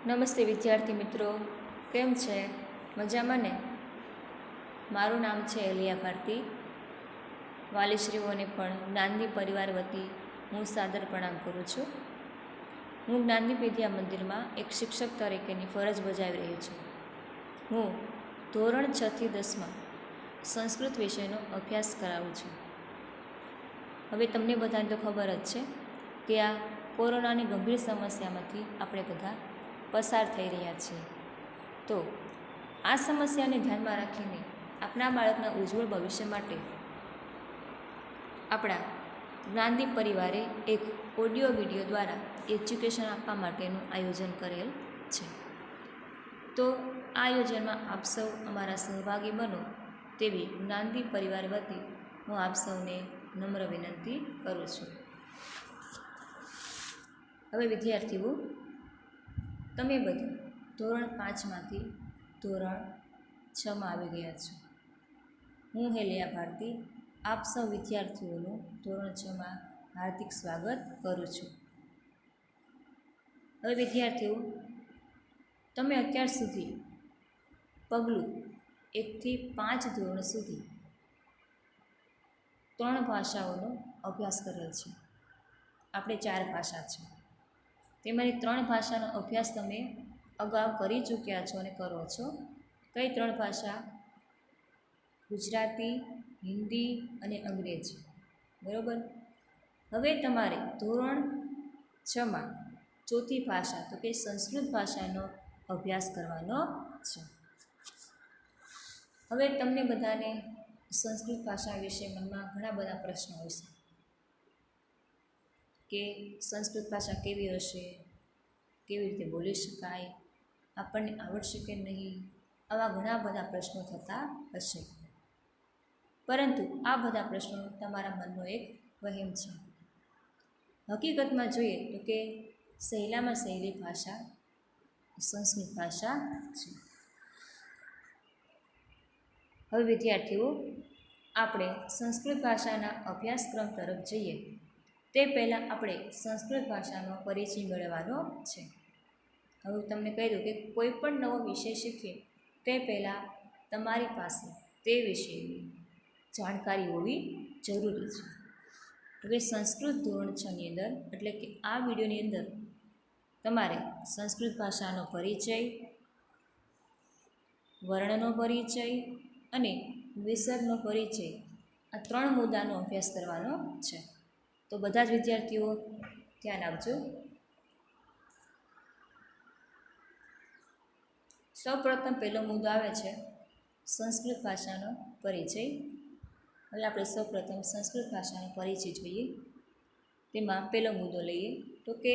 નમસ્તે વિદ્યાર્થી મિત્રો, કેમ છે? મજામાં ને? મારું નામ છે એલિયા ભારતી. વાલીશ્રીઓને પણ જ્ઞાનદીપ પરિવાર વતી હું સાદર પ્રણામ કરું છું. હું જ્ઞાનદીપ વિદ્યા મંદિરમાં એક શિક્ષક તરીકેની ફરજ બજાવી રહી છું. હું ધોરણ 6 થી 10માં સંસ્કૃત વિષયનો અભ્યાસ કરાવું છું. હવે તમને બધાને તો ખબર જ છે કે આ કોરોનાની ગંભીર સમસ્યામાંથી આપણે બધા પસાર થઈ રહ્યા છીએ. તો આ સમસ્યાને ધ્યાનમાં રાખીને આપણા બાળકના ઉજ્જવળ ભવિષ્ય માટે આપણા જ્ઞાનદીપ પરિવારે એક ઓડિયો વિડીયો દ્વારા એજ્યુકેશન આપવા માટેનું આયોજન કરેલ છે. તો આ આયોજનમાં આપ સૌ અમારા સહભાગી બનો તેવી જ્ઞાનદીપ પરિવાર વતી હું આપ સૌને નમ્ર વિનંતી કરું છું. હવે વિદ્યાર્થીઓ, તમે બધા ધોરણ 5માંથી ધોરણ 6માં આવી ગયા છો. હું એલિયા ભારતી આપ સૌ વિદ્યાર્થીઓનું ધોરણ 6માં હાર્દિક સ્વાગત કરું છું. હવે વિદ્યાર્થીઓ, તમે અત્યાર સુધી પગલું 1 થી 5 ધોરણ સુધી 3 ભાષાઓનો અભ્યાસ કરેલ છે. આપણે 4 ભાષા છે, તેમાંની 3 ભાષાનો અભ્યાસ તમે અગાઉ કરી ચૂક્યા છો અને કરો છો. કઈ 3 ભાષા? ગુજરાતી, હિન્દી અને અંગ્રેજી. બરાબર. હવે તમારે ધોરણ 6માં ચોથી ભાષા તો કે સંસ્કૃત ભાષાનો અભ્યાસ કરવાનો છે. હવે તમને બધાને સંસ્કૃત ભાષા વિશે મનમાં ઘણા બધા પ્રશ્નો હશે કે સંસ્કૃત ભાષા કેવી હશે, કેવી રીતે બોલી શકાય, આપણને આવડશે કે નહીં, આવા ઘણા બધા પ્રશ્નો થતા હશે. પરંતુ આ બધા પ્રશ્નો તમારા મનનો એક વહેમ છે. હકીકતમાં જોઈએ તો કે સહેલામાં સહેલી ભાષા સંસ્કૃત ભાષા છે. હવે વિદ્યાર્થીઓ, આપણે સંસ્કૃત ભાષાના અભ્યાસક્રમ તરફ જઈએ તે પહેલાં આપણે સંસ્કૃત ભાષાનો પરિચય મેળવવાનો છે. હવે તમને કહી દઉં કે કોઈ પણ નવો વિષય શીખીએ તે પહેલાં તમારી પાસે તે વિષયની જાણકારી હોવી જરૂરી છે. હવે સંસ્કૃત ધોરણ 6ની અંદર એટલે કે આ વિડીયોની અંદર તમારે સંસ્કૃત ભાષાનો પરિચય, વર્ણનો પરિચય અને વિસર્ગનો પરિચય, આ 3 મુદ્દાનો અભ્યાસ કરવાનો છે. તો બધા જ વિદ્યાર્થીઓ ધ્યાન આપજો. સૌપ્રથમ પહેલો મુદ્દો આવે છે સંસ્કૃત ભાષાનો પરિચય. હવે આપણે સૌપ્રથમ સંસ્કૃત ભાષાનો પરિચય જોઈએ. તેમાં પહેલો મુદ્દો લઈએ તો કે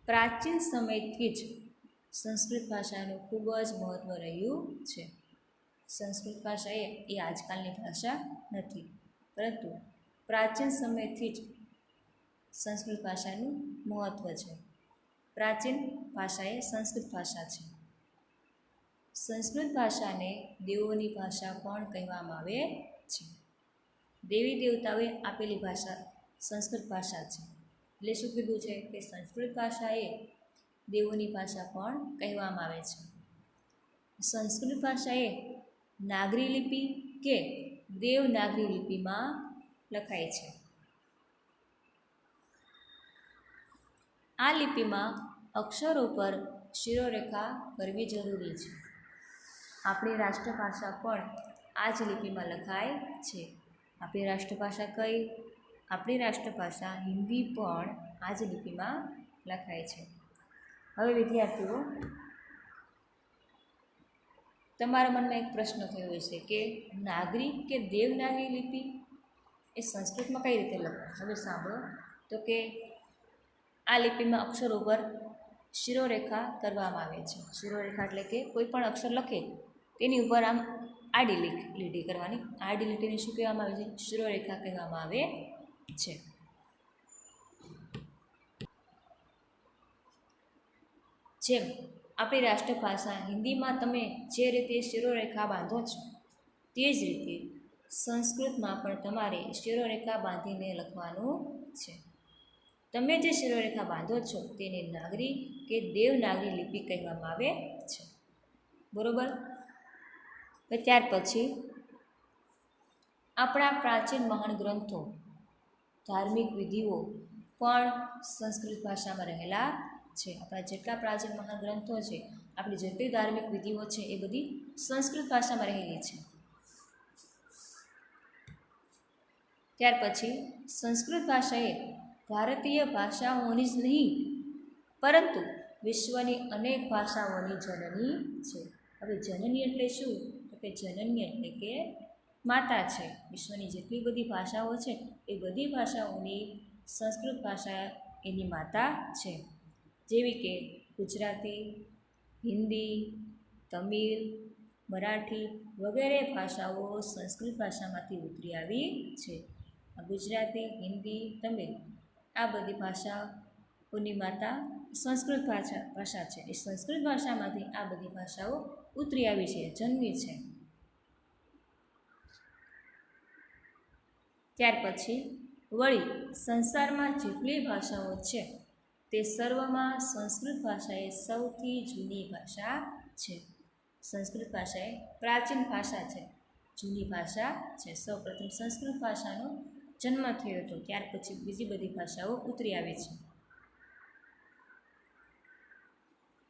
પ્રાચીન સમયથી જ સંસ્કૃત ભાષાનું ખૂબ જ મહત્ત્વ રહ્યું છે. સંસ્કૃત ભાષા એ આજકાલની ભાષા નથી, પરંતુ પ્રાચીન સમયથી જ સંસ્કૃત ભાષાનું મહત્ત્વ છે. પ્રાચીન ભાષા એ સંસ્કૃત ભાષા છે. સંસ્કૃત ભાષાને દેવોની ભાષા પણ કહેવામાં આવે છે. દેવી દેવતાઓએ આપેલી ભાષા સંસ્કૃત ભાષા છે. એટલે શું કીધું છે કે સંસ્કૃત ભાષા એ દેવોની ભાષા પણ કહેવામાં આવે છે. સંસ્કૃત ભાષા એ નાગરી લિપિ કે દેવનાગરી લિપિમાં લખાય છે. આ લિપિમાં અક્ષરો પર શિરોરેખા કરવી જરૂરી છે. આપણી રાષ્ટ્રભાષા પણ આ જ લિપિમાં લખાય છે. આપણી રાષ્ટ્રભાષા કઈ? આપણી રાષ્ટ્રભાષા હિન્દી પણ આ જ લિપિમાં લખાય છે. હવે વિદ્યાર્થીઓ, તમારા મનમાં એક પ્રશ્ન થયો હશે કે નાગરી કે દેવનાગરી લિપિ એ સંસ્કૃતમાં કઈ રીતે લખાય? હવે સાંભળો તો કે આ લિપિમાં અક્ષરો પર શિરોરેખા કરવામાં આવે છે. શિરોરેખા એટલે કે કોઈ પણ અક્ષર લખે તેની ઉપર આમ આડી લીટી કરવાની. આડી લીટીને શું કહેવામાં આવે છે? શિરોરેખા કહેવામાં આવે છે. જેમ આપણી રાષ્ટ્રભાષા હિન્દીમાં તમે જે રીતે શિરોરેખા બાંધો છો તે જ રીતે સંસ્કૃતમાં પણ તમારે શિરોરેખા બાંધીને લખવાનું છે. તમે જે શિરોરેખા બાંધો છો તેને નાગરી કે દેવનાગરી લિપિ કહેવામાં આવે છે. બરોબર. ત્યાર પછી આપણા પ્રાચીન મહાન ગ્રંથો, ધાર્મિક વિધિઓ પણ સંસ્કૃત ભાષામાં રહેલા છે. આપણા જેટલા પ્રાચીન મહાન ગ્રંથો છે, આપણી જેટલી ધાર્મિક વિધિઓ છે એ બધી સંસ્કૃત ભાષામાં રહેલી છે. ત્યાર પછી સંસ્કૃત ભાષા એ ભારતીય ભાષાઓની જ નહીં પરંતુ વિશ્વની અનેક ભાષાઓની જનની છે. હવે જનની એટલે શું? તો કે જનની એટલે કે માતા છે. વિશ્વની જેટલી બધી ભાષાઓ છે એ બધી ભાષાઓની સંસ્કૃત ભાષા એની માતા છે. જેવી કે ગુજરાતી, હિન્દી, તમિલ, મરાઠી વગેરે ભાષાઓ સંસ્કૃત ભાષામાંથી ઉતરી આવી છે. ગુજરાતી, હિન્દી, તમિલ આ બધી ભાષાઓની માતા સંસ્કૃત ભાષા છે. એ સંસ્કૃત ભાષામાંથી આ બધી ભાષાઓ ઉતરી આવી છે, જન્મી છે. ત્યાર પછી વળી સંસારમાં જેટલી ભાષાઓ છે તે સર્વમાં સંસ્કૃત ભાષા એ સૌથી જૂની ભાષા છે. સંસ્કૃત ભાષા એ પ્રાચીન ભાષા છે, જૂની ભાષા છે. સૌપ્રથમ સંસ્કૃત ભાષાનો જન્મ થયો હતો, ત્યાર પછી બીજી બધી ભાષાઓ ઉતરી આવી છે.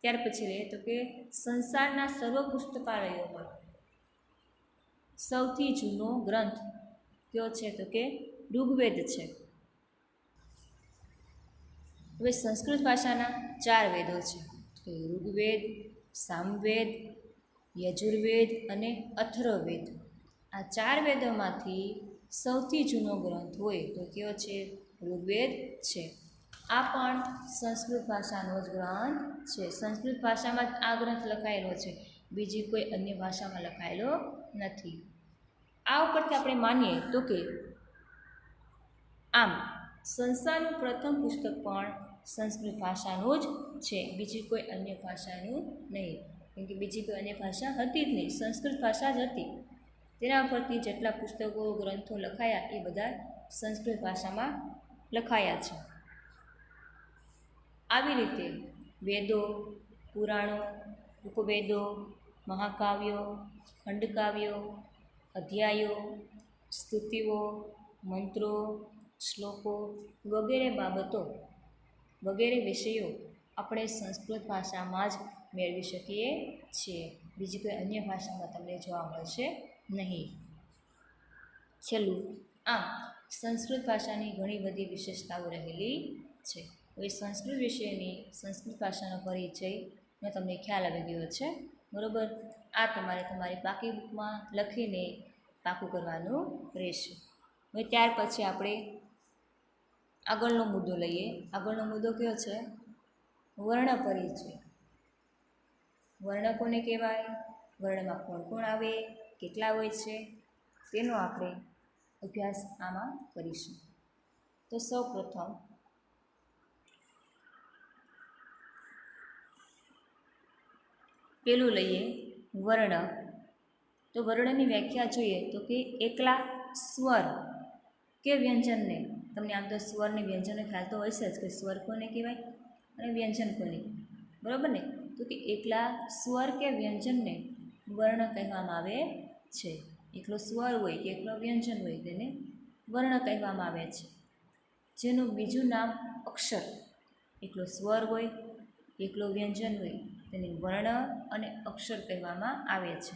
ત્યાર પછી રહે તો કે સંસારના સર્વ પુસ્તકાલયોમાં સૌથી જૂનો ગ્રંથ કયો છે? તો કે ઋગ્વેદ છે. હવે સંસ્કૃત ભાષાના 4 વેદો છે, તો ઋગ્વેદ, સામવેદ, યજુર્વેદ અને અથર્વવેદ. આ 4 વેદોમાંથી સૌથી જૂનો ગ્રંથ હોય તો કયો છે? ઋગ્વેદ છે. આ પણ સંસ્કૃત ભાષાનો જ ગ્રંથ છે. સંસ્કૃત ભાષામાં જ આ ગ્રંથ લખાયેલો છે, બીજી કોઈ અન્ય ભાષામાં લખાયેલો નથી. આ ઉપરથી આપણે માનીએ તો કે આમ સંસારનું પ્રથમ પુસ્તક પણ સંસ્કૃત ભાષાનું જ છે, બીજી કોઈ અન્ય ભાષાનું નહીં. કેમ કે બીજી કોઈ અન્ય ભાષા હતી જ નહીં, સંસ્કૃત ભાષા જ હતી. તેના પરથી જેટલા પુસ્તકો, ગ્રંથો લખાયા એ બધા સંસ્કૃત ભાષામાં લખાયા છે. આવી રીતે વેદો, પુરાણો, ઉપવેદો, મહાકાવ્યો, ખંડકાવ્યો, અધ્યાયો, સ્તુતિઓ, મંત્રો, શ્લોકો વગેરે બાબતો વગેરે વિષયો આપણે સંસ્કૃત ભાષામાં જ મેળવી શકીએ છીએ, બીજી કોઈ અન્ય ભાષામાં તમને જોવા મળશે નહીં. છેલ્લું, આમ સંસ્કૃત ભાષાની ઘણી બધી વિશેષતાઓ રહેલી છે. હવે સંસ્કૃત વિષયની સંસ્કૃત ભાષાનો પરિચયનો તમને ખ્યાલ આવી ગયો છે, બરાબર. આ તમારે તમારી પાકી બુકમાં લખીને પાકું કરવાનું રહેશે. હવે ત્યાર પછી આપણે આગળનો મુદ્દો લઈએ. આગળનો મુદ્દો કયો છે? વર્ણ પરિચય. વર્ણ કોને કહેવાય? વર્ણમાં કોણ કોણ આવે, કેટલા હોય છે, તેનો આપણે અભ્યાસ આમાં કરીશું. તો સૌ પ્રથમ પેલું લઈએ વર્ણ. તો વર્ણની વ્યાખ્યા જોઈએ તો કે એકલા સ્વર કે વ્યંજનને, તમને આમ તો સ્વરને વ્યંજનનો ખ્યાલ તો હશે જ કે સ્વર કોને કહેવાય અને વ્યંજન કોને, બરાબર ને? તો કે એકલા સ્વર કે વ્યંજનને વર્ણ કહેવામાં આવે છે. એકલો સ્વર હોય કે એકલો વ્યંજન હોય તેને વર્ણ કહેવામાં આવે છે. જેનું બીજું નામ અક્ષર, એકલો સ્વર હોય, એકલો વ્યંજન હોય તેને વર્ણ અને અક્ષર કહેવામાં આવે છે.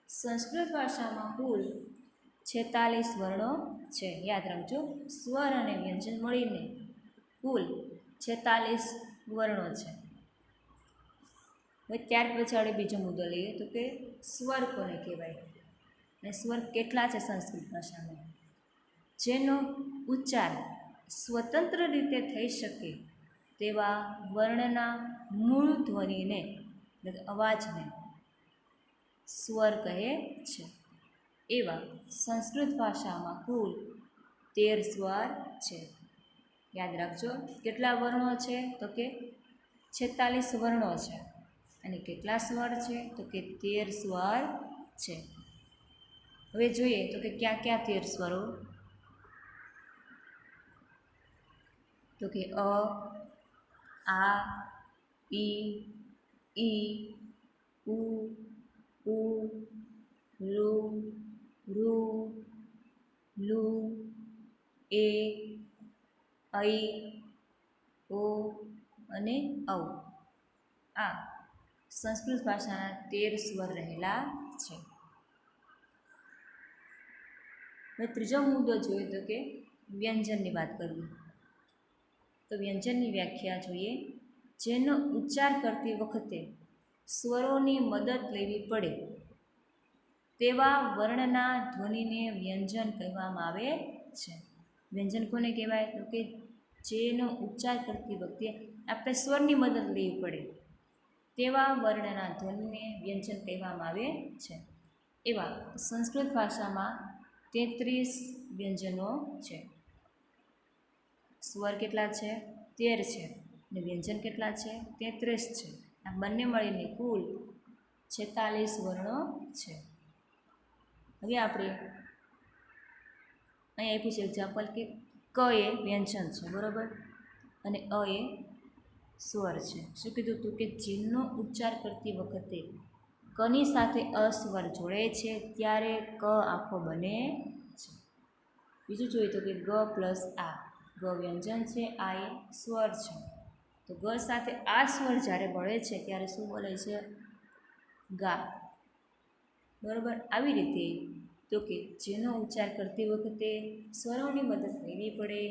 સંસ્કૃત ભાષામાં કુલ 46 વર્ણો છે. યાદ રાખજો, સ્વર અને વ્યંજન મળીને કુલ 46 વર્ણો છે. હવે ત્યાર પછી આપણે બીજો મુદ્દો લઈએ તો કે સ્વર કોને કહેવાય અને સ્વર કેટલા છે સંસ્કૃત ભાષામાં? જેનો ઉચ્ચાર સ્વતંત્ર રીતે થઈ શકે તેવા વર્ણના મૂળ ધ્વનિને એટલે કે અવાજને સ્વર કહે છે. એવા સંસ્કૃત ભાષામાં કુલ 13 સ્વર છે. યાદ રાખજો, કેટલા વર્ણો છે? તો કે 46 વર્ણો છે. અને કેટલા સ્વર છે? તો કે 13 સ્વર છે. હવે જોઈએ તો કે ક્યાં ક્યાં 13 સ્વરો? તો તો કે અ, આ, ઈ, ઉ, ઋ, ઋ, લુ, એ, ઐ, ઓ અને ઔ. આ સંસ્કૃત ભાષાના 13 સ્વર રહેલા છે. હવે ત્રીજો મુદ્દો જોઈએ તો કે વ્યંજનની વાત કરવી. તો વ્યંજનની વ્યાખ્યા જોઈએ. જેનો ઉચ્ચાર કરતી વખતે સ્વરોની મદદ લેવી પડે તેવા વર્ણના ધ્વનિને વ્યંજન કહેવામાં આવે છે. વ્યંજન કોને કહેવાય? તો કે જેનો ઉચ્ચાર કરતી વખતે આપણે સ્વરની મદદ લેવી પડે તેવા વર્ણના ધ્વનિને વ્યંજન કહેવામાં આવે છે. એવા સંસ્કૃત ભાષામાં 33 વ્યંજનો છે. સ્વર કેટલા છે? 13 છે. અને વ્યંજન કેટલા છે? 33 છે. આ બંને મળીને કુલ 46 વર્ણો છે. હવે આપણે અહીં આપ્યું છે એક્ઝામ્પલ કે ક એ વ્યંજન છે, બરાબર, અને અ એ સ્વર છે. શું કીધું હતું? કે જેનો ઉચ્ચાર કરતી વખતે કની સાથે અસ્વર જોડે છે ત્યારે ક આખો બને છે. બીજું જોઈએ તો કે ગ પ્લસ આ. ગ વ્યંજન છે, આ એ સ્વર છે. તો ગ સાથે આ સ્વર જ્યારે મળે છે ત્યારે શું બોલે છે? ગા. બરાબર. આવી રીતે તો કે જેનો ઉચ્ચાર કરતી વખતે સ્વરોની મદદ લેવી પડે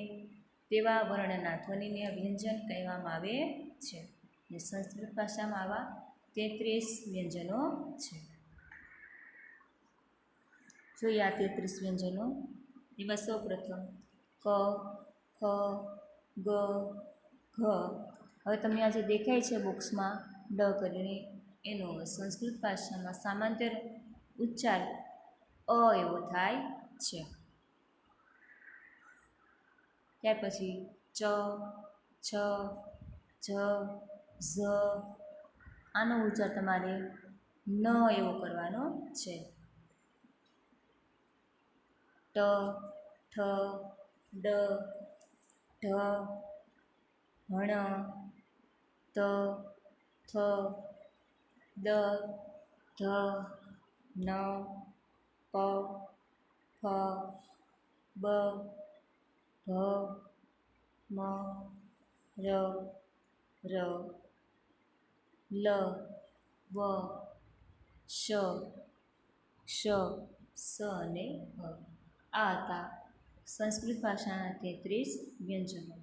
તેવા વર્ણના ધ્વનિને વ્યંજન કહેવામાં આવે છે. અને સંસ્કૃત ભાષામાં આવા 33 વ્યંજનો છે. જોઈએ આ 33 વ્યંજનો. એમાં સૌ પ્રથમ ક, ખ, ગ, ઘ. હવે તમને આ જે દેખાય છે બોક્સમાં ડ કરીને, એનો સંસ્કૃત ભાષામાં સામાંતર ઉચ્ચાર અ એવો થાય છે. ત્યાર પછી ચ, છ, જ, ઝ. આનો ઉચ્ચાર તમારે ન એવો કરવાનો છે. ટ, ઠ, ડ, ઢ, હણ, ત, થ, દ, ધ, ન, પ, ફ, બ, ભ, મ, ર, ર, લ, વ, શ, ક્ષ, સ અને હ. આ હતા સંસ્કૃત ભાષાના 33 વ્યંજનો.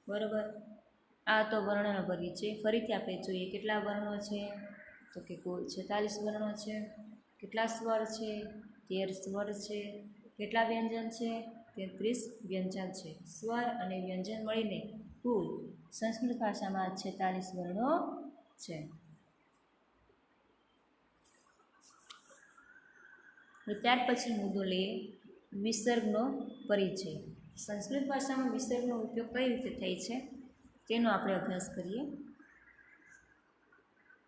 બરાબર. આ તો વર્ણનો પરિચય. ફરીથી આપણે જોઈએ કેટલા વર્ણો છે? તો કે કુલ 46 વર્ણો છે. કેટલા સ્વર છે? 13 સ્વર છે. કેટલા વ્યંજન છે? 33 વ્યંજન છે. સ્વર અને વ્યંજન મળીને કુલ સંસ્કૃત ભાષામાં 46 વર્ણો છે. ત્યાર પછી મુદ્દો લઈએ વિસર્ગનો પરિચય. સંસ્કૃત ભાષામાં વિસર્ગનો ઉપયોગ કઈ રીતે થાય છે તેનો આપણે અભ્યાસ કરીએ.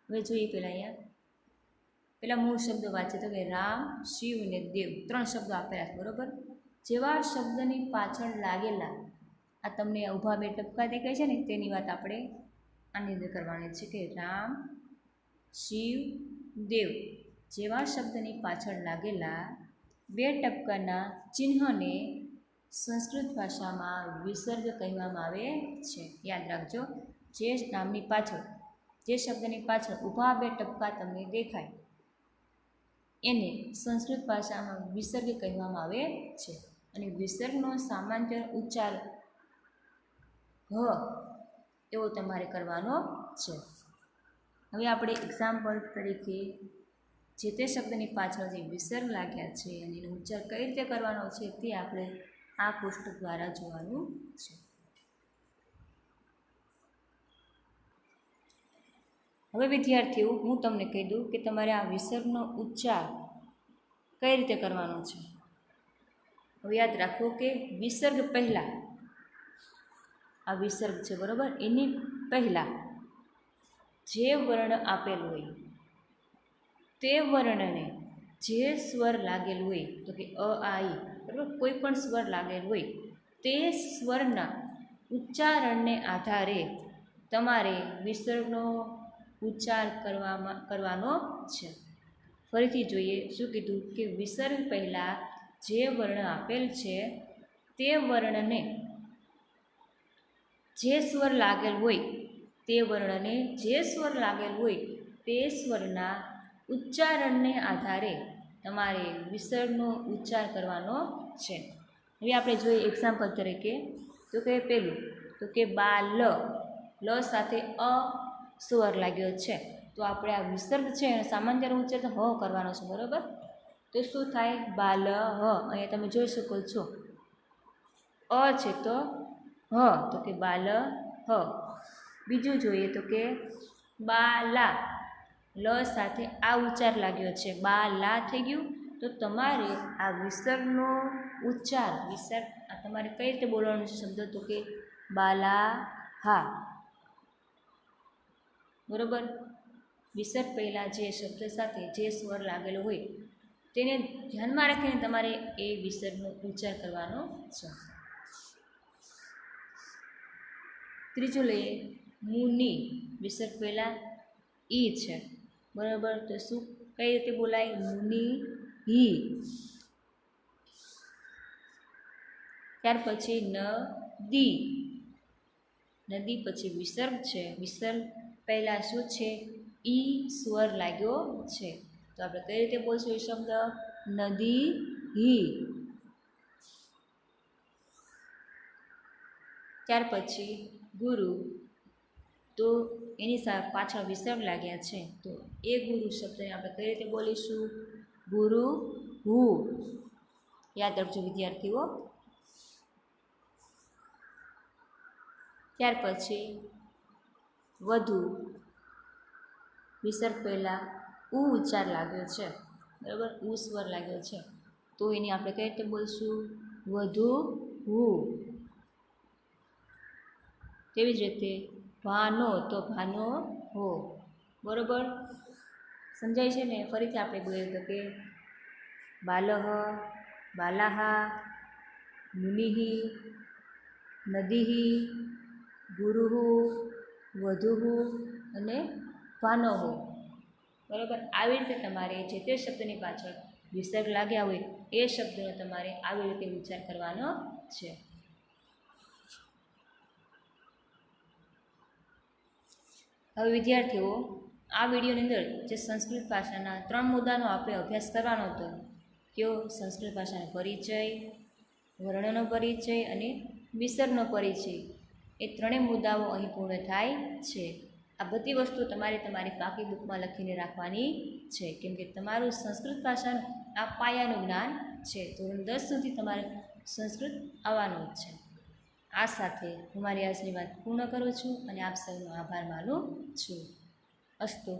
હવે જોઈએ પહેલાં મૂળ શબ્દો વાંચીએ તો કે રામ, શિવ અને દેવ 3 શબ્દો આપેલા છે, બરાબર. જેવા શબ્દની પાછળ લાગેલા આ તમને ઊભા 2 ટપકા દેખાય છે ને, તેની વાત આપણે આની અંદર કરવાની છે કે રામ, શિવ, દેવ જેવા શબ્દની પાછળ લાગેલા 2 ટપકાના ચિહ્નને સંસ્કૃત ભાષામાં વિસર્ગ કહેવામાં આવે છે. યાદ રાખજો, જે નામની પાછળ, જે શબ્દની પાછળ ઊભા 2 ટપકા તમને દેખાય એને સંસ્કૃત ભાષામાં વિસર્ગ કહેવામાં આવે છે. અને વિસર્ગનો સામાંતર ઉચ્ચાર હ એવો તમારે કરવાનો છે. હવે આપણે એક્ઝામ્પલ તરીકે જે તે શબ્દની પાછળ જે વિસર્ગ લાગ્યા છે અને એનો ઉચ્ચાર કઈ રીતે કરવાનો છે તે આપણે આ કોષ્ટક દ્વારા જોવાનું છે. હવે વિદ્યાર્થીઓ, હું તમને કહી દઉં કે તમારે આ વિસર્ગનો ઉચ્ચાર કઈ રીતે કરવાનો છે. હવે યાદ રાખો કે વિસર્ગ પહેલાં, આ વિસર્ગ છે બરાબર, એની પહેલાં જે વર્ણ આપેલ હોય તે વર્ણને જે સ્વર લાગેલ હોય, તો કે અ, આ, ઈ, બરાબર, કોઈ પણ સ્વર લાગેલ હોય તે સ્વરના ઉચ્ચારણને આધારે તમારે વિસર્ગનો ઉચ્ચાર કરવાનો છે. ફરીથી જોઈએ શું કીધું કે વિસર્ગ પહેલાં જે વર્ણ આપેલ છે તે વર્ણને જે સ્વર લાગેલ હોય તે સ્વરના ઉચ્ચારણને આધારે તમારે વિસર્ગનો ઉચ્ચાર કરવાનો છે. હવે આપણે જોઈએ એક્ઝામ્પલ તરીકે તો કે પહેલું તો કે બાલ લ સાથે અ સ્વર લાગ્યો છે તો આપણે આ વિસર્ગ છે એનો સામાન્ય ઉચ્ચાર તો હ કરવાનો છે, બરાબર. તો શું થાય બાલ હ, અહીંયા તમે જોઈ શકો છો અ છે તો હ, તો કે બાલ હ. બીજું જોઈએ તો કે બાલા લ સાથે આ ઉચ્ચાર લાગ્યો છે બાલા થઈ ગયું તો તમારે આ વિસર્ગનો ઉચ્ચાર તમારે કઈ રીતે બોલવાનું છે શબ્દ તો કે બાલા હા, બરાબર. વિસર્ગ પહેલાં જે શબ્દ સાથે જે સ્વર લાગેલો હોય તેને ધ્યાનમાં રાખીને તમારે એ વિસર્ગનો ઉચ્ચાર કરવાનો છે. ત્રીજું લઈએ મુનિ. વિસર્ગ પહેલાં ઈ છે, બરાબર. તો શું કઈ રીતે બોલાય મુનિ હી. ત્યાર પછી નદી. નદી પછી વિસર્ગ છે, વિસર્ગ પહેલાં શું છે ઈ સ્વર લાગ્યો છે તો આપણે કઈ રીતે બોલશું એ શબ્દ નદી હી. ત્યાર પછી ગુરુ. તો એની સાથે પાછળ વિસર્ગ લાગ્યા છે તો એ ગુરુ શબ્દને આપણે કઈ રીતે બોલીશું ગુરુ હુ. યાદ રાખજો વિદ્યાર્થીઓ. ત્યાર પછી વધુ. વિસર્ગ પહેલાં ઉ ઉચ્ચાર લાગ્યો છે, બરાબર, ઉ સ્વર લાગ્યો છે તો એની આપણે કઈ રીતે બોલશું વધુ હુ. તેવી જ રીતે ભાનો તો ભાનો હો, બરાબર. સમજાય છે ને. ફરીથી આપણે બોલીએ તો કે બાલહ, બાલાહા, મુનિહિ, નદીહિ, ગુરુહુ, વધુહુ અને ભાનોહુ, બરાબર. આવી રીતે તમારે જે તે શબ્દની પાછળ વિસર્ગ લાગ્યા હોય એ શબ્દનો તમારે આવી રીતે ઉચ્ચાર કરવાનો છે. હવે વિદ્યાર્થીઓ આ વિડીયોની અંદર જે સંસ્કૃત ભાષાના 3 મુદ્દાનો આપણે અભ્યાસ કરવાનો હતો કયો સંસ્કૃત ભાષાનો પરિચય, વર્ણનો પરિચય અને વિસર્ગનો પરિચય, એ ત્રણેય મુદ્દાઓ અહીં પૂર્ણ થાય છે. આ બધી વસ્તુ તમારે તમારી પાકી બુકમાં લખીને રાખવાની છે કેમ કે તમારું સંસ્કૃત ભાષાનું આ પાયાનું જ્ઞાન છે. ધોરણ 10 સુધી તમારે સંસ્કૃત આવવાનું જ છે. આ સાથે હું મારી આજની વાત પૂર્ણ કરું છું અને આપ સૌનો આભાર માનું છું. અસ્તુ.